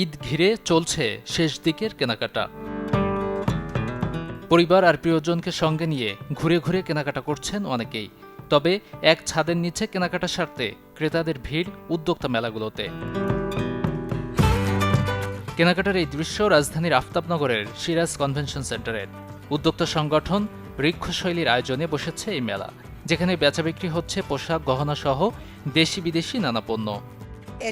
ঈদ ঘিরে চলছে শেষ দিকের কেনাকাটা। পরিবার আর প্রিয়জনকে সঙ্গে নিয়ে ঘুরে ঘুরে কেনাকাটা করছেন অনেকেই। তবে এক ছাদের নিচে কেনাকাটা সারতে ক্রেতাদের ভিড় উদ্যোক্তা মেলাগুলোতে। কেনাকাটার এই দৃশ্য রাজধানীর আফতাবনগরের সিরাজ কনভেনশন সেন্টারের। উদ্যোক্তা সংগঠন বৃক্ষশৈলীর আয়োজনে বসেছে এই মেলা, যেখানে বেচাবিক্রি হচ্ছে পোশাক, গহনা সহ দেশি বিদেশি নানা পণ্য।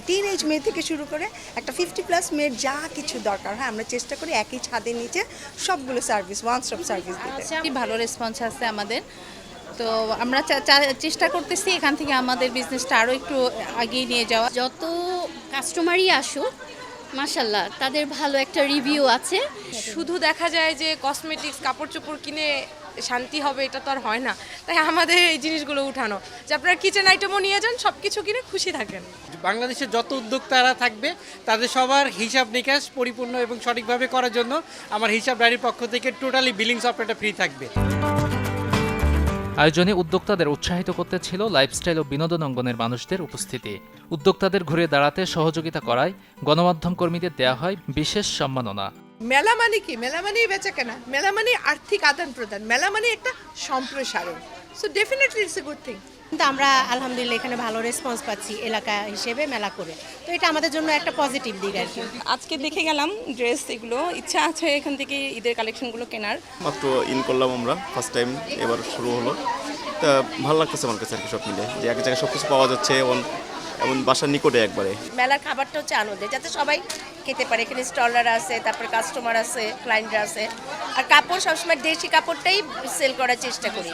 টিনেজ মেয়ে থেকে শুরু করে একটা 50+ মেয়ের যা কিছু দরকার হয় আমরা চেষ্টা করি একই ছাদের নিচে সবগুলো সার্ভিস, ওয়ান স্টপ সার্ভিস দিতে। ভালো রেসপন্স আছে আমাদের, তো আমরা চেষ্টা করতেছি এখান থেকে আমাদের বিজনেসটা আরও একটু এগিয়ে নিয়ে যাওয়া। যত কাস্টমারই আসুক মাশাল্লাহ তাদের ভালো একটা রিভিউ আছে। শুধু দেখা যায় যে কসমেটিক্স, কাপড় চোপড় কিনে শান্তি হবে, এটা তো আর হয় না। তাই আমাদের এই জিনিসগুলো উঠানো যে আপনারা কিচেন আইটেমও নিয়ে যান, সব কিছু কিনে খুশি থাকেন। বাংলাদেশের যত উদ্যোক্তারা থাকবে তাদের সবার হিসাব নিকাশ পরিপূর্ণ এবং সঠিকভাবে করার জন্য আমার হিসাব ডায়েরির পক্ষ থেকে টোটালি বিলিং সফটওয়্যারটা ফ্রি থাকবে। আয়োজনে উদ্যোক্তাদের উৎসাহিত করতে ছিল লাইফস্টাইল ও বিনোদন অঙ্গনের মানুষদের উপস্থিতি। উদ্যোক্তাদের ঘুরে দাঁড়াতে সহযোগিতা করায় গণমাধ্যম কর্মীদের দেয়া হয় বিশেষ সম্মাননা। মেলা মানে কি? মেলা মানেই বেচা কেনা, মেলা মানে আর্থিক আদান প্রদান, মেলা মানে একটা সম্প্রসারণ। So definitely it's a good thing. কিন্তু আমরা আলহামদুলিল্লাহ এখানে ভালো রেসপন্স পাচ্ছি এলাকা হিসেবে মেলা করে, তো এটা আমাদের জন্য একটা পজিটিভ দিক আর কি। আজকে দেখে গেলাম ড্রেস, এগুলো ইচ্ছা আছে এখান থেকে ঈদের কালেকশনগুলো কেনার। মাত্র ইন করলাম আমরা, ফার্স্ট টাইম এবার শুরু হলো, তা ভালো লাগতেছে আমার কাছে আর কি। সব মিলে যে এক জায়গায় সব কিছু পাওয়া যাচ্ছে এমন বাসার নিকটে একবারে। মেলার খাবারটা হচ্ছে আনন্দের, যাতে সবাই খেতে পারে। এখানে স্টলার আছে, তারপরে কাস্টমার আছে, ক্লায়েন্টরা আছে। আর কাপড় সবসময় দেশি কাপড়টাই সেল করার চেষ্টা করি।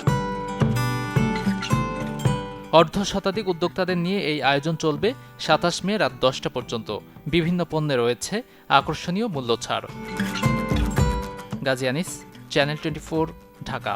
অর্ধ শতাধিক উদ্যোক্তাদের নিয়ে এই আয়োজন চলবে ২৭ মে রাত ১০টা পর্যন্ত। বিভিন্ন পণ্যে রয়েছে আকর্ষণীয় মূল্য ছাড়। গাজী আনিস, চ্যানেল 24, ঢাকা।